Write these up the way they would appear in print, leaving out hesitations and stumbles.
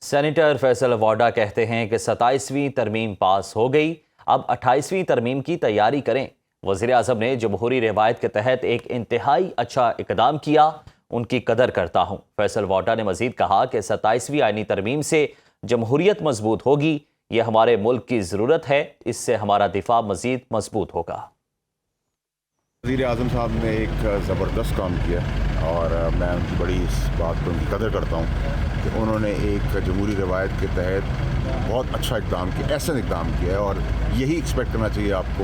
Senator Faisal واڈا کہتے ہیں کہ 27ویں ترمیم پاس ہو گئی، اب 28ویں ترمیم کی تیاری کریں۔ وزیراعظم نے جمہوری روایت کے تحت ایک انتہائی اچھا اقدام کیا، ان کی قدر کرتا ہوں۔ فیصل واڈا نے مزید کہا کہ 27ویں آئینی ترمیم سے جمہوریت مضبوط ہوگی، یہ ہمارے ملک کی ضرورت ہے، اس سے ہمارا دفاع مزید مضبوط ہوگا۔ وزیر اعظم صاحب نے ایک زبردست کام کیا اور میں ان کی بڑی اس بات کو ان کی قدر کرتا ہوں کہ انہوں نے ایک جمہوری روایت کے تحت بہت اچھا اقدام کیا، احسن اقدام کیا ہے، اور یہی ایکسپیکٹ کرنا چاہیے آپ کو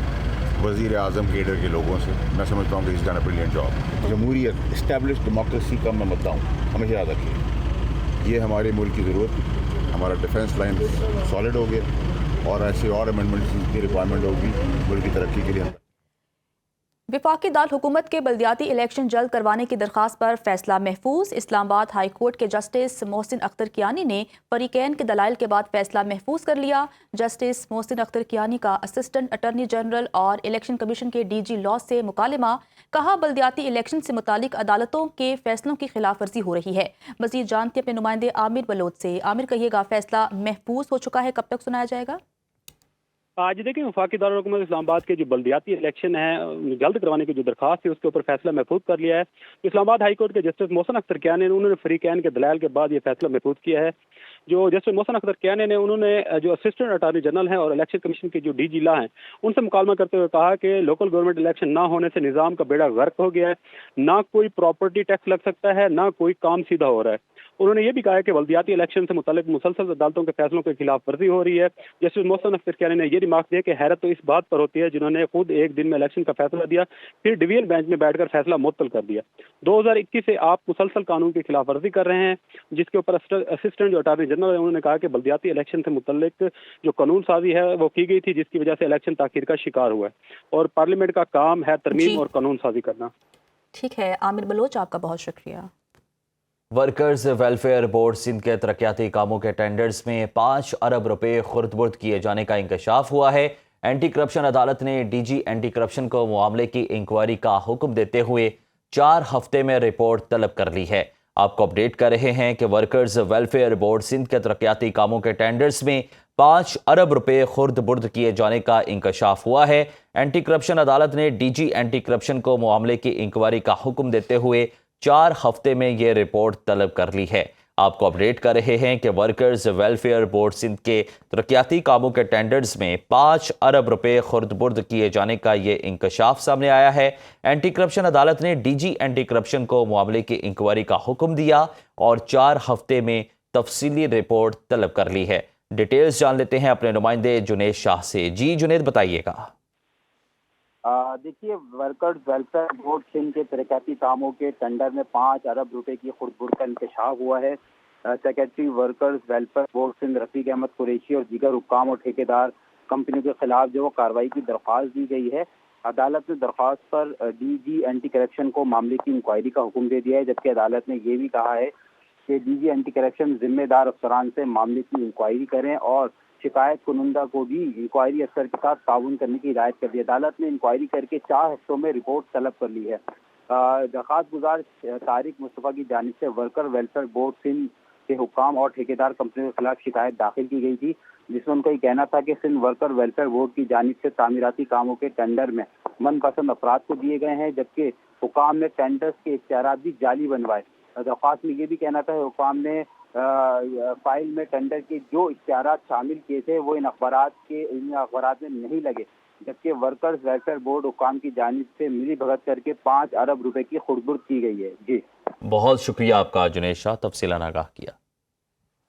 وزیر اعظم کیڈر کے لوگوں سے۔ میں سمجھتا ہوں کہ اس ڈن اے بریلینٹ جاب۔ جمہوریت، اسٹیبلش ڈیموکریسی کا میں مدعا ہوں، ہمیشہ یاد رکھیے یہ ہمارے ملک کی ضرورت ہے۔ ہمارا ڈیفنس لائن سالڈ ہو گیا اور ایسے اور امینڈمنٹس کی ریکوائرمنٹ ہوگی ملک کی ترقی کے لیے۔ وفاقی دارالحکومت کے بلدیاتی الیکشن جلد کروانے کی درخواست پر فیصلہ محفوظ۔ اسلام آباد ہائی کورٹ کے جسٹس محسن اختر کیانی نے فریقین کے دلائل کے بعد فیصلہ محفوظ کر لیا۔ جسٹس محسن اختر کیانی کا اسسٹنٹ اٹارنی جنرل اور الیکشن کمیشن کے ڈی جی لاء سے مکالمہ، کہا بلدیاتی الیکشن سے متعلق عدالتوں کے فیصلوں کی خلاف ورزی ہو رہی ہے۔ مزید جانتے اپنے نمائندے عامر بلوچ سے۔ عامر، کہیے گا فیصلہ محفوظ ہو چکا ہے، کب تک سنایا جائے گا؟ آج دیکھیں وفاقی دارالحکومت اسلام آباد کے جو بلدیاتی الیکشن ہے جلد کروانے کی جو درخواست ہے اس کے اوپر فیصلہ محفوظ کر لیا ہے۔ اسلام آباد ہائی کورٹ کے جسٹس محسن اختر کیانی نے انہوں نے فریقین کے دلائل کے بعد یہ فیصلہ محفوظ کیا ہے۔ جو جسٹس محسن اختر کیانی نے انہوں نے جو اسسٹنٹ اٹارنی جنرل ہیں اور الیکشن کمیشن کے جو ڈی جی لاء ہیں ان سے مکالمہ کرتے ہوئے کہا کہ لوکل گورنمنٹ الیکشن نہ ہونے سے نظام کا بیڑا غرق ہو گیا ہے، نہ کوئی پراپرٹی ٹیکس لگ سکتا ہے، نہ کوئی کام سیدھا ہو رہا ہے۔ انہوں نے یہ بھی کہا ہے کہ بلدیاتی الیکشن سے متعلق مسلسل عدالتوں کے فیصلوں کے خلاف ورزی ہو رہی ہے۔ جسٹس محسن اختر کیانی نے یہ ریمارک دیا کہ حیرت تو اس بات پر ہوتی ہے جنہوں نے خود ایک دن میں الیکشن کا فیصلہ دیا پھر ڈویژن بینچ میں بیٹھ کر فیصلہ معطل کر دیا۔ 2021 سے آپ مسلسل قانون کی خلاف ورزی کر رہے ہیں، جس کے اوپر اسسٹنٹ جو اٹارنی جنرل ہے انہوں نے کہا کہ بلدیاتی الیکشن سے متعلق جو قانون سازی ہے وہ کی گئی تھی جس کی وجہ سے الیکشن تاخیر کا شکار ہوا ہے، اور پارلیمنٹ کا کام ہے ترمیم اور قانون سازی کرنا۔ ٹھیک ہے عامر بلوچ، آپ کا بہت شکریہ۔ ورکرز ویلفیئر بورڈ سندھ کے ترقیاتی کاموں کے ٹینڈرز میں 5 ارب روپے خرد برد کیے جانے کا انکشاف ہوا ہے۔ اینٹی کرپشن عدالت نے ڈی جی اینٹی کرپشن کو معاملے کی انکوائری کا حکم دیتے ہوئے 4 ہفتے میں رپورٹ طلب کر لی ہے۔ آپ کو اپڈیٹ کر رہے ہیں کہ ورکرز ویلفیئر بورڈ سندھ کے ترقیاتی کاموں کے ٹینڈرز میں 5 ارب روپے خرد برد کیے جانے کا انکشاف ہوا ہے۔ اینٹی کرپشن عدالت نے ڈی جی اینٹی کرپشن کو معاملے کی انکوائری کا حکم دیتے ہوئے 4 ہفتے میں یہ رپورٹ طلب کر لی ہے۔ آپ کو اپڈیٹ کر رہے ہیں کہ ورکرز ویلفیئر بورڈ سندھ کے ترقیاتی کاموں کے ٹینڈرز میں 5 ارب روپے خرد برد کیے جانے کا یہ انکشاف سامنے آیا ہے۔ اینٹی کرپشن عدالت نے ڈی جی اینٹی کرپشن کو معاملے کی انکوائری کا حکم دیا اور 4 ہفتے میں تفصیلی رپورٹ طلب کر لی ہے۔ ڈیٹیلز جان لیتے ہیں اپنے نمائندے جنید شاہ سے۔ جی جنید، بتائیے گا۔ دیکھیے، ورکرز ویلفیئر بورڈ سندھ کے ترقیاتی کاموں کے ٹینڈر میں 5 ارب روپے کی خرد برد کا انکشاف ہوا ہے۔ Secretary workers welfare board Sindh Rafiq Ahmed Qureshi اور دیگر حکام اور ٹھیکیدار کمپنیوں کے خلاف جو کارروائی کی درخواست دی گئی ہے، عدالت نے درخواست پر ڈی جی اینٹی کرپشن کو معاملے کی انکوائری کا حکم دے دیا ہے، جبکہ عدالت نے یہ بھی کہا ہے کہ ڈی جی اینٹی کرپشن ذمہ دار افسران سے معاملے کی انکوائری کریں اور شکایت کنندہ کو بھی انکوائری افسر کے ساتھ تعاون کرنے کی ہدایت کر دی۔ عدالت نے انکوائری کر کے 4 ہفتوں میں رپورٹ طلب کر لی ہے۔ درخواست گزار طارق مصطفیٰ کی جانب سے ورکر ویلفیئر بورڈ سندھ کے حکام اور ٹھیکیدار کمپنیوں کے خلاف شکایت داخل کی گئی تھی، جس میں ان کا یہ کہنا تھا کہ سندھ ورکر ویلفیئر بورڈ کی جانب سے تعمیراتی کاموں کے ٹینڈر میں من پسند افراد کو دیے گئے ہیں، جبکہ حکام نے ٹینڈرز کے اشتہارات بھی جعلی بنوائے۔ درخواست میں یہ بھی کہنا تھا کہ حکام نے فائل میں ٹینڈر کے جو اشتہارات شامل کیے تھے وہ ان اخبارات میں نہیں لگے، جبکہ ورکرز ویلفیئر بورڈ حکام کی جانب سے ملی بھگت کر کے 5 ارب روپے کی خرد برد کی گئی ہے۔ جی بہت شکریہ آپ کا جنید شاہ، تفصیلاً آگاہ کیا۔